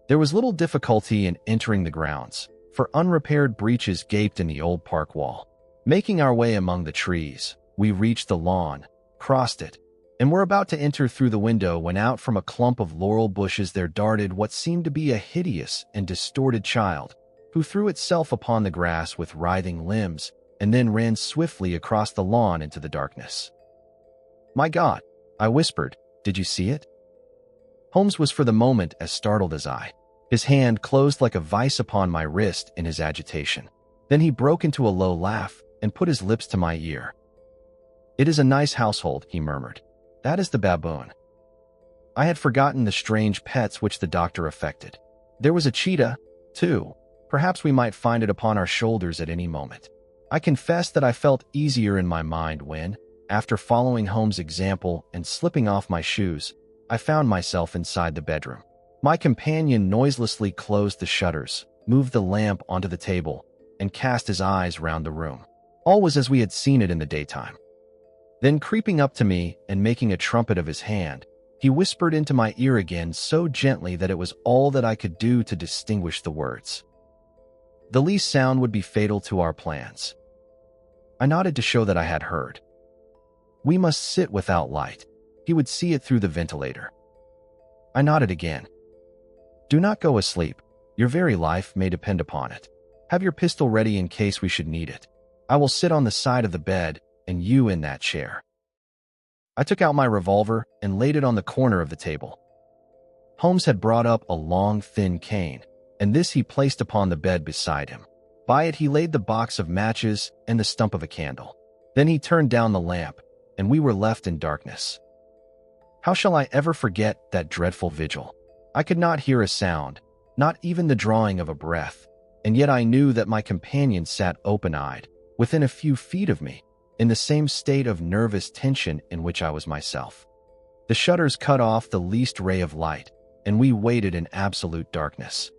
There was little difficulty in entering the grounds, for unrepaired breaches gaped in the old park wall. Making our way among the trees, we reached the lawn, crossed it, and were about to enter through the window when out from a clump of laurel bushes there darted what seemed to be a hideous and distorted child, who threw itself upon the grass with writhing limbs and then ran swiftly across the lawn into the darkness. "My God," I whispered, "did you see it?" Holmes was for the moment as startled as I. His hand closed like a vice upon my wrist in his agitation. Then he broke into a low laugh and put his lips to my ear. "It is a nice household," he murmured. "That is the baboon." I had forgotten the strange pets which the doctor affected. There was a cheetah, too. Perhaps we might find it upon our shoulders at any moment. I confess that I felt easier in my mind when, after following Holmes' example and slipping off my shoes, I found myself inside the bedroom. My companion noiselessly closed the shutters, moved the lamp onto the table, and cast his eyes round the room. All was as we had seen it in the daytime. Then, creeping up to me and making a trumpet of his hand, he whispered into my ear again so gently that it was all that I could do to distinguish the words. The least sound would be fatal to our plans. I nodded to show that I had heard. "We must sit without light. He would see it through the ventilator." I nodded again. "Do not go asleep. Your very life may depend upon it. Have your pistol ready in case we should need it. I will sit on the side of the bed, and you in that chair." I took out my revolver and laid it on the corner of the table. Holmes had brought up a long, thin cane, and this he placed upon the bed beside him. By it he laid the box of matches and the stump of a candle. Then he turned down the lamp, and we were left in darkness. How shall I ever forget that dreadful vigil? I could not hear a sound, not even the drawing of a breath, and yet I knew that my companion sat open-eyed, within a few feet of me, in the same state of nervous tension in which I was myself. The shutters cut off the least ray of light, and we waited in absolute darkness.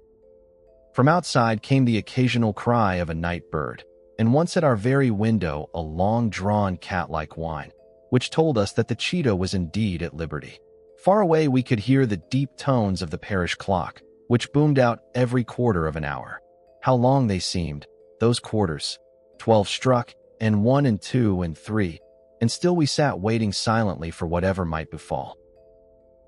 From outside came the occasional cry of a night bird, and once at our very window a long-drawn cat-like whine, which told us that the cheetah was indeed at liberty. Far away we could hear the deep tones of the parish clock, which boomed out every quarter of an hour. How long they seemed, those quarters! 12 struck, and 1 and 2 and 3, and still we sat waiting silently for whatever might befall.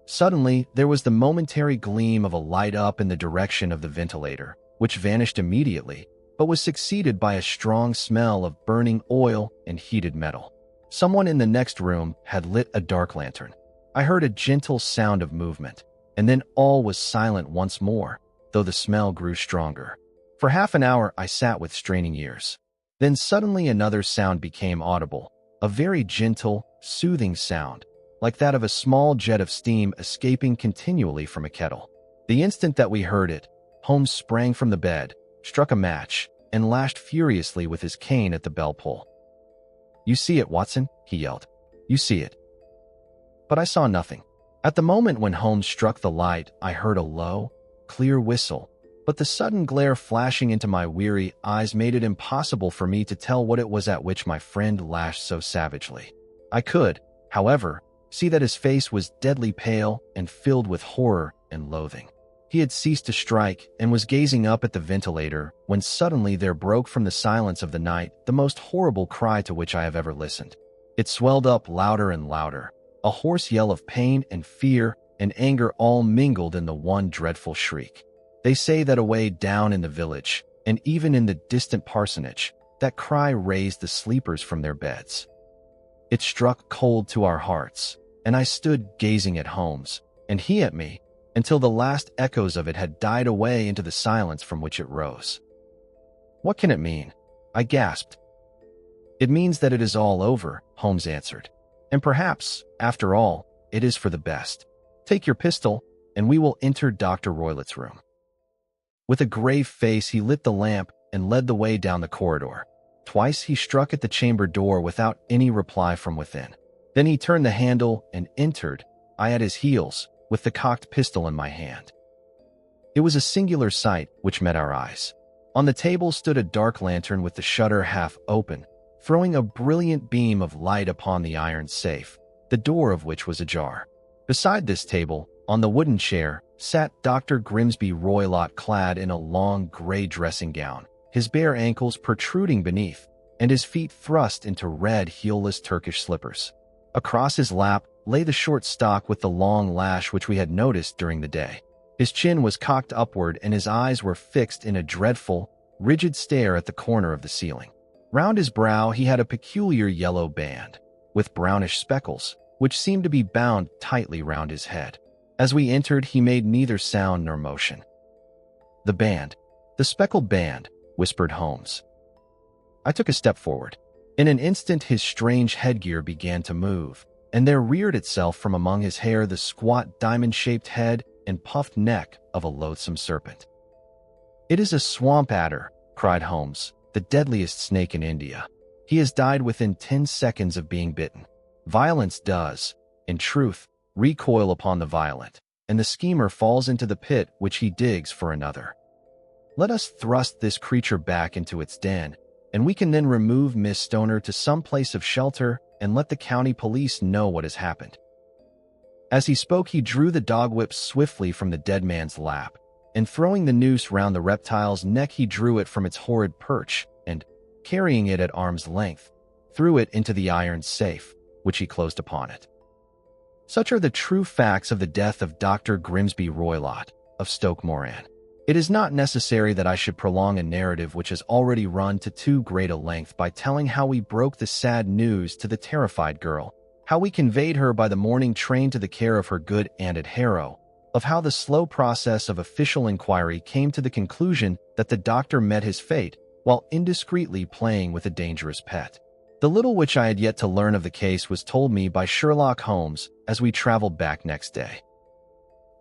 Suddenly, there was the momentary gleam of a light up in the direction of the ventilator, which vanished immediately, but was succeeded by a strong smell of burning oil and heated metal. Someone in the next room had lit a dark lantern. I heard a gentle sound of movement, and then all was silent once more, though the smell grew stronger. For half an hour I sat with straining ears. Then suddenly another sound became audible, a very gentle, soothing sound, like that of a small jet of steam escaping continually from a kettle. The instant that we heard it, Holmes sprang from the bed, struck a match, and lashed furiously with his cane at the bell pull. "You see it, Watson?" he yelled. "You see it." But I saw nothing. At the moment when Holmes struck the light, I heard a low, clear whistle, but the sudden glare flashing into my weary eyes made it impossible for me to tell what it was at which my friend lashed so savagely. I could, however, see that his face was deadly pale and filled with horror and loathing. He had ceased to strike and was gazing up at the ventilator when suddenly there broke from the silence of the night the most horrible cry to which I have ever listened. It swelled up louder and louder, a hoarse yell of pain and fear and anger all mingled in the one dreadful shriek. They say that away down in the village, and even in the distant parsonage, that cry raised the sleepers from their beds. It struck cold to our hearts, and I stood gazing at Holmes, and he at me, until the last echoes of it had died away into the silence from which it rose. "What can it mean?" I gasped. "It means that it is all over," Holmes answered. "And perhaps, after all, it is for the best. Take your pistol, and we will enter Dr. Roylett's room." With a grave face, he lit the lamp and led the way down the corridor. Twice he struck at the chamber door without any reply from within. Then he turned the handle and entered, I at his heels, with the cocked pistol in my hand. It was a singular sight which met our eyes. On the table stood a dark lantern with the shutter half open, throwing a brilliant beam of light upon the iron safe, the door of which was ajar. Beside this table, on the wooden chair, sat Dr. Grimsby Roylott, clad in a long gray dressing gown, his bare ankles protruding beneath, and his feet thrust into red heelless Turkish slippers. Across his lap lay the short stock with the long lash which we had noticed during the day. His chin was cocked upward and his eyes were fixed in a dreadful, rigid stare at the corner of the ceiling. Round his brow he had a peculiar yellow band, with brownish speckles, which seemed to be bound tightly round his head. As we entered, he made neither sound nor motion. "The band, the speckled band," whispered Holmes. I took a step forward. In an instant his strange headgear began to move, and there reared itself from among his hair the squat diamond-shaped head and puffed neck of a loathsome serpent. "It is a swamp adder," cried Holmes, "the deadliest snake in India. He has died within 10 seconds of being bitten. Violence does, in truth, recoil upon the violent, and the schemer falls into the pit which he digs for another. Let us thrust this creature back into its den, and we can then remove Miss Stoner to some place of shelter and let the county police know what has happened." As he spoke, he drew the dog whip swiftly from the dead man's lap, and throwing the noose round the reptile's neck, he drew it from its horrid perch and, carrying it at arm's length, threw it into the iron safe, which he closed upon it. Such are the true facts of the death of Dr. Grimsby Roylott, of Stoke Moran. It is not necessary that I should prolong a narrative which has already run to too great a length by telling how we broke the sad news to the terrified girl, how we conveyed her by the morning train to the care of her good aunt at Harrow, of how the slow process of official inquiry came to the conclusion that the doctor met his fate while indiscreetly playing with a dangerous pet. The little which I had yet to learn of the case was told me by Sherlock Holmes as we traveled back next day.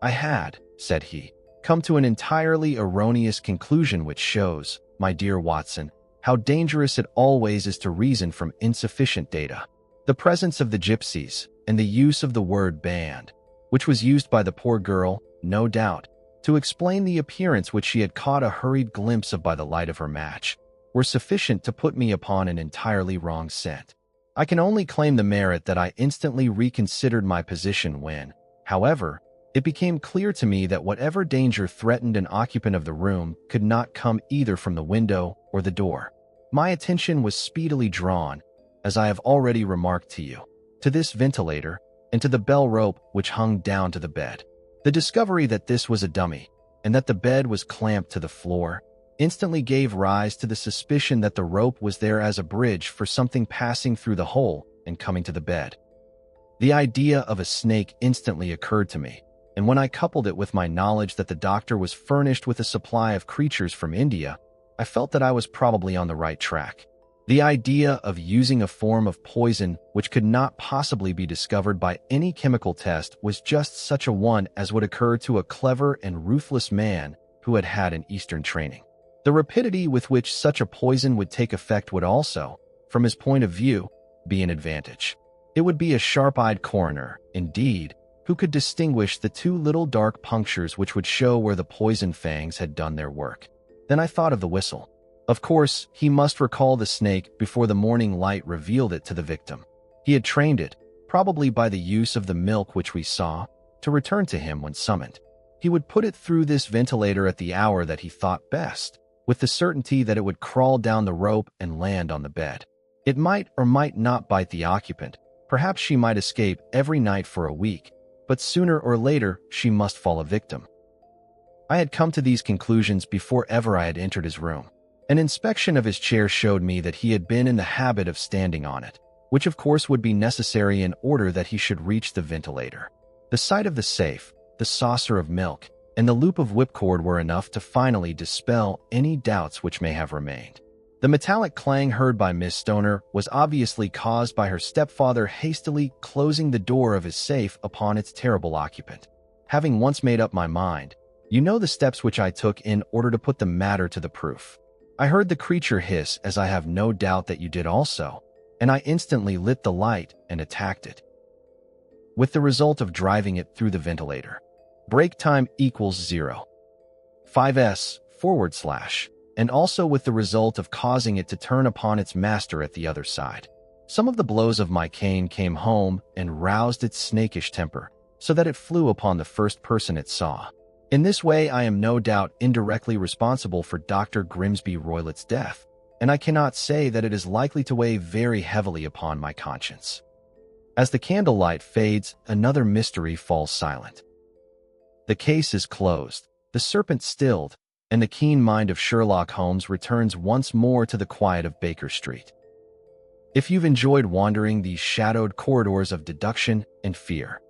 "I had," said he, "come to an entirely erroneous conclusion which shows, my dear Watson, how dangerous it always is to reason from insufficient data. The presence of the gypsies, and the use of the word band, which was used by the poor girl, no doubt, to explain the appearance which she had caught a hurried glimpse of by the light of her match, were sufficient to put me upon an entirely wrong scent. I can only claim the merit that I instantly reconsidered my position when, however, it became clear to me that whatever danger threatened an occupant of the room could not come either from the window or the door. My attention was speedily drawn, as I have already remarked to you, to this ventilator and to the bell rope which hung down to the bed. The discovery that this was a dummy, and that the bed was clamped to the floor, instantly gave rise to the suspicion that the rope was there as a bridge for something passing through the hole and coming to the bed. The idea of a snake instantly occurred to me, and when I coupled it with my knowledge that the doctor was furnished with a supply of creatures from India, I felt that I was probably on the right track. The idea of using a form of poison which could not possibly be discovered by any chemical test was just such a one as would occur to a clever and ruthless man who had had an Eastern training. The rapidity with which such a poison would take effect would also, from his point of view, be an advantage. It would be a sharp-eyed coroner, indeed, who could distinguish the two little dark punctures which would show where the poison fangs had done their work. Then I thought of the whistle. Of course, he must recall the snake before the morning light revealed it to the victim. He had trained it, probably by the use of the milk which we saw, to return to him when summoned. He would put it through this ventilator at the hour that he thought best, with the certainty that it would crawl down the rope and land on the bed. It might or might not bite the occupant. Perhaps she might escape every night for a week, but sooner or later she must fall a victim. I had come to these conclusions before ever I had entered his room. An inspection of his chair showed me that he had been in the habit of standing on it, which of course would be necessary in order that he should reach the ventilator. The sight of the safe, the saucer of milk, and the loop of whipcord were enough to finally dispel any doubts which may have remained. The metallic clang heard by Miss Stoner was obviously caused by her stepfather hastily closing the door of his safe upon its terrible occupant. Having once made up my mind, you know the steps which I took in order to put the matter to the proof. I heard the creature hiss, as I have no doubt that you did also, and I instantly lit the light and attacked it, with the result of driving it through the ventilator. Break time equals 0. 5s/, and also with the result of causing it to turn upon its master at the other side. Some of the blows of my cane came home and roused its snakish temper, so that it flew upon the first person it saw. In this way, I am no doubt indirectly responsible for Dr. Grimsby Roylett's death, and I cannot say that it is likely to weigh very heavily upon my conscience. As the candlelight fades, another mystery falls silent. The case is closed, the serpent stilled, and the keen mind of Sherlock Holmes returns once more to the quiet of Baker Street. If you've enjoyed wandering these shadowed corridors of deduction and fear,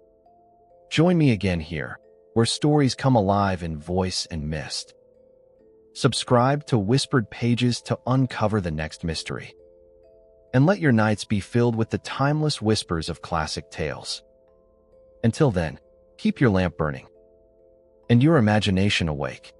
join me again here, where stories come alive in voice and mist. Subscribe to Whispered Pages to uncover the next mystery. And let your nights be filled with the timeless whispers of classic tales. Until then, keep your lamp burning and your imagination awake.